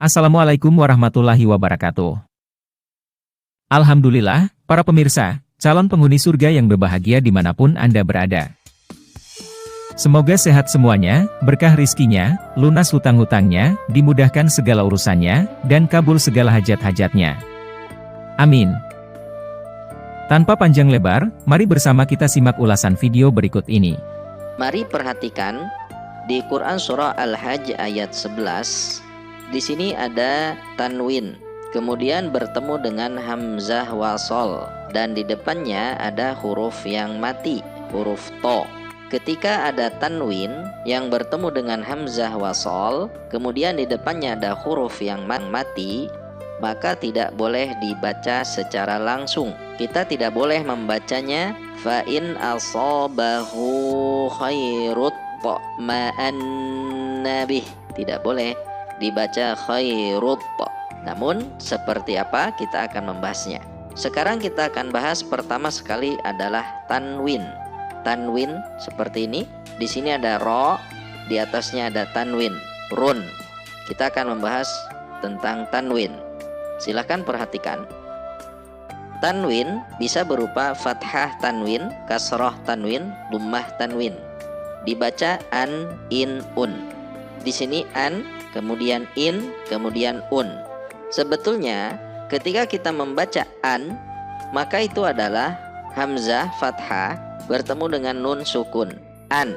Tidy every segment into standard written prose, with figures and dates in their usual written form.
Assalamualaikum warahmatullahi wabarakatuh. Alhamdulillah, para pemirsa, calon penghuni surga yang berbahagia dimanapun Anda berada. Semoga sehat semuanya, berkah rizkinya, lunas hutang-hutangnya, dimudahkan segala urusannya, dan kabul segala hajat-hajatnya. Amin. Tanpa panjang lebar, mari bersama kita simak ulasan video berikut ini. Mari perhatikan di Quran Surah Al-Hajj ayat 11. Di sini ada tanwin, kemudian bertemu dengan hamzah wasol, dan di depannya ada huruf yang mati, huruf to. Ketika ada tanwin yang bertemu dengan hamzah wasol, kemudian di depannya ada huruf yang mati, maka tidak boleh dibaca secara langsung. Kita tidak boleh membacanya fa in asabahu khairut ma'anna bih. Tidak boleh dibaca khairut. Namun seperti apa kita akan membahasnya. Sekarang kita akan bahas pertama sekali adalah tanwin. Tanwin seperti ini. Di sini ada ro, di atasnya ada tanwin, run. Kita akan membahas tentang tanwin. Silahkan perhatikan. Tanwin bisa berupa fathah tanwin, kasroh tanwin, dhammah tanwin. Dibaca an, in, un. Di sini an, kemudian in, kemudian un. Sebetulnya ketika kita membaca an, maka itu adalah hamzah fathah bertemu dengan nun sukun. An,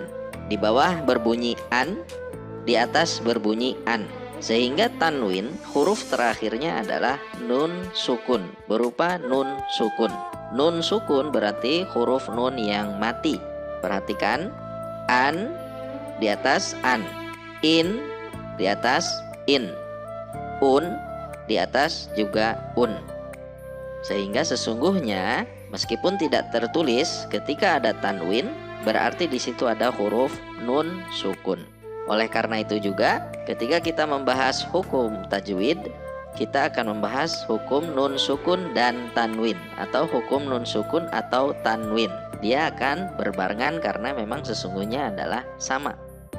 di bawah berbunyi an, di atas berbunyi an. Sehingga tanwin huruf terakhirnya adalah nun sukun, berupa nun sukun. Nun sukun berarti huruf nun yang mati. Perhatikan, an di atas an, in di atas in, un di atas juga un. Sehingga sesungguhnya meskipun tidak tertulis, ketika ada tanwin berarti di situ ada huruf nun sukun. Oleh karena itu juga ketika kita membahas hukum tajwid, kita akan membahas hukum nun sukun dan tanwin, atau hukum nun sukun atau tanwin. Dia akan berbarengan karena memang sesungguhnya adalah sama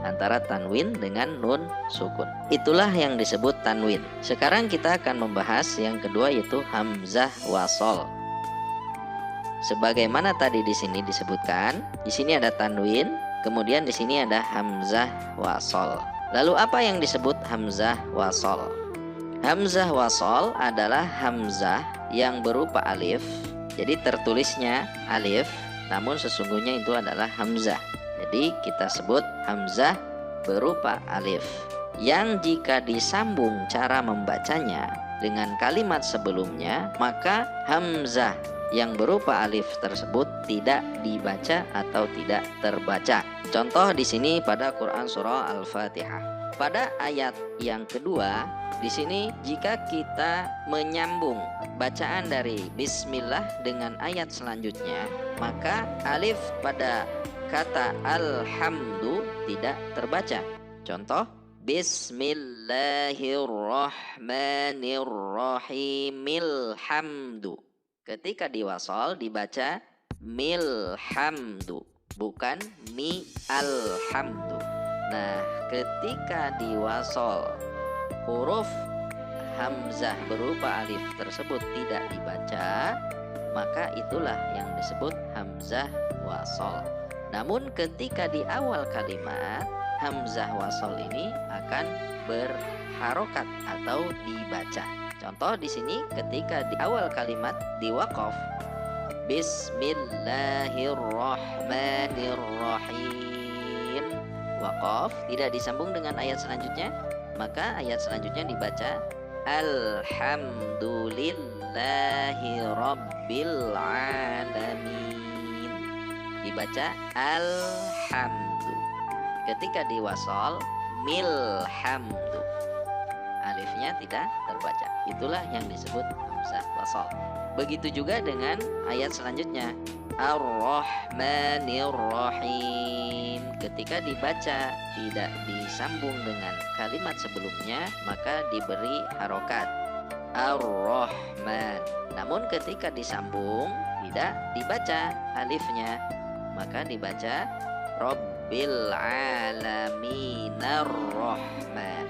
antara tanwin dengan nun sukun. Itulah yang disebut tanwin. Sekarang kita akan membahas yang kedua, yaitu hamzah wasol. Sebagaimana tadi di sini disebutkan, di sini ada tanwin, kemudian di sini ada hamzah wasol. Lalu apa yang disebut hamzah wasol? Hamzah wasol adalah hamzah yang berupa alif. Jadi tertulisnya alif, namun sesungguhnya itu adalah hamzah. Jadi kita sebut hamzah berupa alif, yang jika disambung cara membacanya dengan kalimat sebelumnya, maka hamzah yang berupa alif tersebut tidak dibaca atau tidak terbaca. Contoh di sini pada Quran Surah Al-Fatihah. Pada ayat yang kedua, di sini jika kita menyambung bacaan dari Bismillah dengan ayat selanjutnya, maka alif pada kata alhamdu tidak terbaca. Contoh, Bismillahirrahmanirrahim hamdu. Ketika diwasol dibaca milhamdu, bukan mi alhamdu. Nah, ketika diwasol huruf hamzah berupa alif tersebut tidak dibaca, maka itulah yang disebut hamzah wasol. Namun ketika di awal kalimat, hamzah wasol ini akan berharokat atau dibaca. Contoh di sini ketika di awal kalimat di waqaf, Bismillahirrahmanirrahim, waqaf, tidak disambung dengan ayat selanjutnya, maka ayat selanjutnya dibaca Alhamdulillahi Rabbil Alamin. Dibaca alhamdu. Ketika diwasol milhamdu, alifnya tidak terbaca. Itulah yang disebut hamzah wasol. Begitu juga dengan ayat selanjutnya, Ar-Rahmanir-Rahim. Ketika dibaca tidak disambung dengan kalimat sebelumnya, maka diberi harokat Ar-Rahman. Namun ketika disambung tidak dibaca alifnya, maka dibaca Rabbil Alamin Ar-Rahman.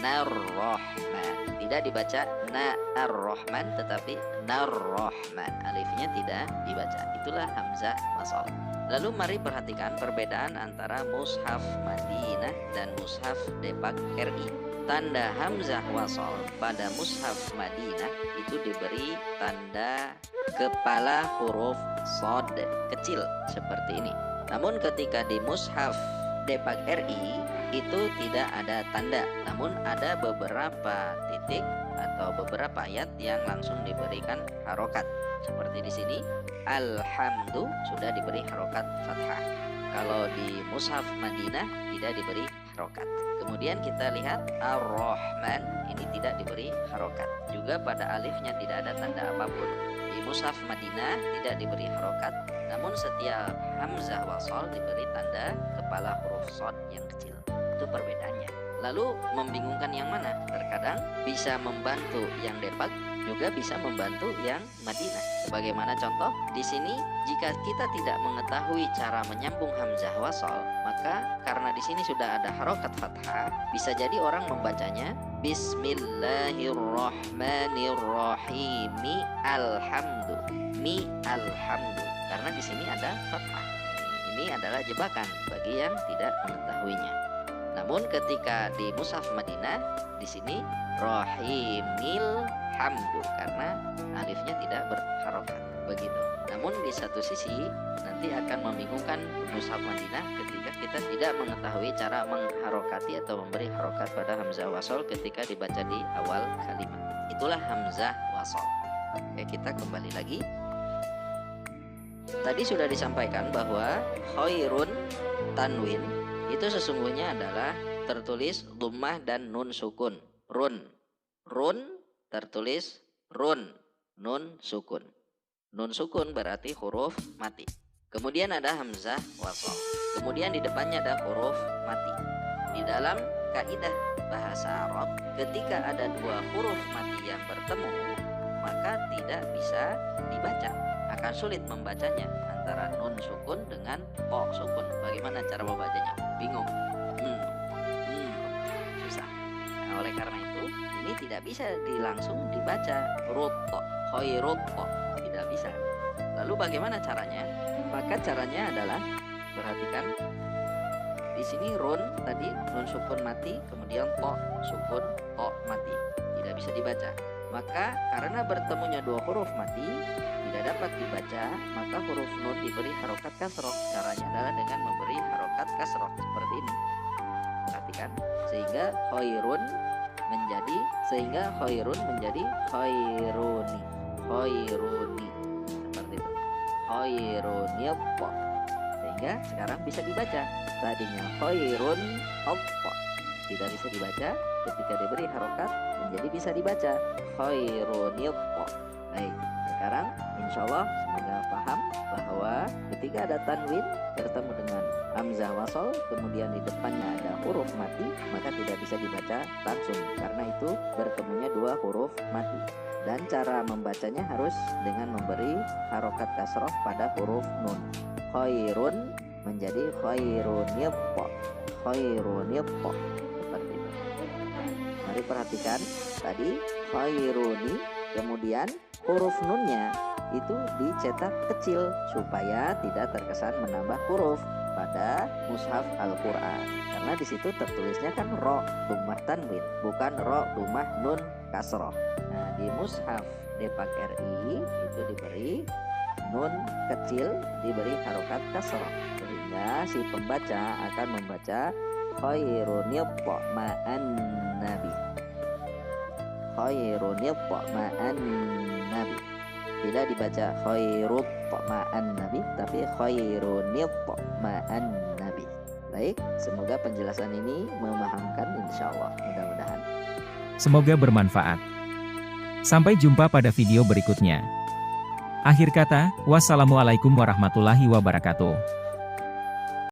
Ar-Rahman. Tidak dibaca na ar-Rahman tetapi nar-Rahman. Alifnya tidak dibaca. Itulah hamzah wasal. Lalu mari perhatikan perbedaan antara mushaf Madinah dan mushaf Depak RI. Tanda hamzah wasal pada mushaf Madinah itu diberi tanda kepala huruf shad kecil seperti ini. Namun ketika di mushaf Depak RI itu tidak ada tanda, namun ada beberapa titik atau beberapa ayat yang langsung diberikan harokat. Seperti di sini, alhamdu sudah diberi harokat fathah. Kalau di mushaf Madinah tidak diberi harokat. Kemudian kita lihat ar-Rahman ini tidak diberi harokat. Juga pada alifnya tidak ada tanda apapun. Di mushaf Madinah tidak diberi harokat, namun setiap hamzah wasal diberi tanda kepala huruf shad yang kecil. Itu perbedaannya. Lalu membingungkan yang mana? Terkadang bisa membantu yang Depak, juga bisa membantu yang Madinah. Sebagaimana contoh di sini, jika kita tidak mengetahui cara menyambung hamzah wasal, maka karena di sini sudah ada harokat fathah, bisa jadi orang membacanya Bismillahirrahmanirrahim alhamdu mi alhamdu, karena di sini ada fathah. Ini adalah jebakan bagi yang tidak mengetahuinya. Namun ketika di mushaf Madinah di sini rahimil hamdu, karena alifnya tidak berharokat begitu. Namun di satu sisi nanti akan membingungkan mushaf Madinah ketika kita tidak mengetahui cara mengharokati atau memberi harokat pada hamzah wasal ketika dibaca di awal kalimat. Itulah hamzah wasal. Oke, kita kembali lagi. Tadi sudah disampaikan bahwa khairun tanwin itu sesungguhnya adalah tertulis dhammah dan nun sukun. Run tertulis run, nun sukun. Nun sukun berarti huruf mati. Kemudian ada hamzah wasal. Kemudian di depannya ada huruf mati. Di dalam kaidah bahasa Arab, ketika ada dua huruf mati yang bertemu, maka tidak bisa dibaca. Akan sulit membacanya antara nun sukun dengan po sukun. Bagaimana cara membacanya? Bingung. Susah. Nah, oleh karena itu ini tidak bisa langsung dibaca rutto, khairutto, tidak bisa. Lalu bagaimana caranya? Maka caranya adalah perhatikan di sini run tadi nun sukun mati, kemudian to sukun to mati, tidak bisa dibaca. Maka karena bertemunya dua huruf mati tidak dapat dibaca, maka huruf nun diberi harokat kasroh. Caranya adalah dengan memberi harokat kasroh seperti ini. Perhatikan, sehingga khairun menjadi khairuni, seperti itu. Khairuniyappo, sehingga sekarang bisa dibaca. Tadinya khairun oppo tidak bisa dibaca, ketika diberi harokat menjadi bisa dibaca khairuniyappo. Baik, sekarang insya Allah semoga paham bahwa ketika ada tanwin bertemu dengan hamzah wasal, kemudian di depannya ada huruf mati, maka tidak bisa dibaca langsung karena itu bertemunya dua huruf mati. Dan cara membacanya harus dengan memberi harokat kasroh pada huruf nun. Khairun menjadi khairuniyappo, seperti itu. Mari perhatikan tadi khairuni, kemudian huruf nunnya itu dicetak kecil supaya tidak terkesan menambah huruf pada mushaf Al-Quran, karena di situ tertulisnya kan ro dhammah tanwin, bukan ro dhammah nun kasroh. Nah, di mushaf Depak RI itu diberi nun kecil, diberi harokat kasroh, sehingga si pembaca akan membaca khairuniyappo ma'an nabi, khairuniyappo ma'an nabi. Tidak dibaca khairut ma'an nabi, tapi khairuniyappo ma'an nabi. Baik, semoga penjelasan ini memahamkan insyaallah, mudah-mudahan. Semoga bermanfaat. Sampai jumpa pada video berikutnya. Akhir kata, wassalamualaikum warahmatullahi wabarakatuh.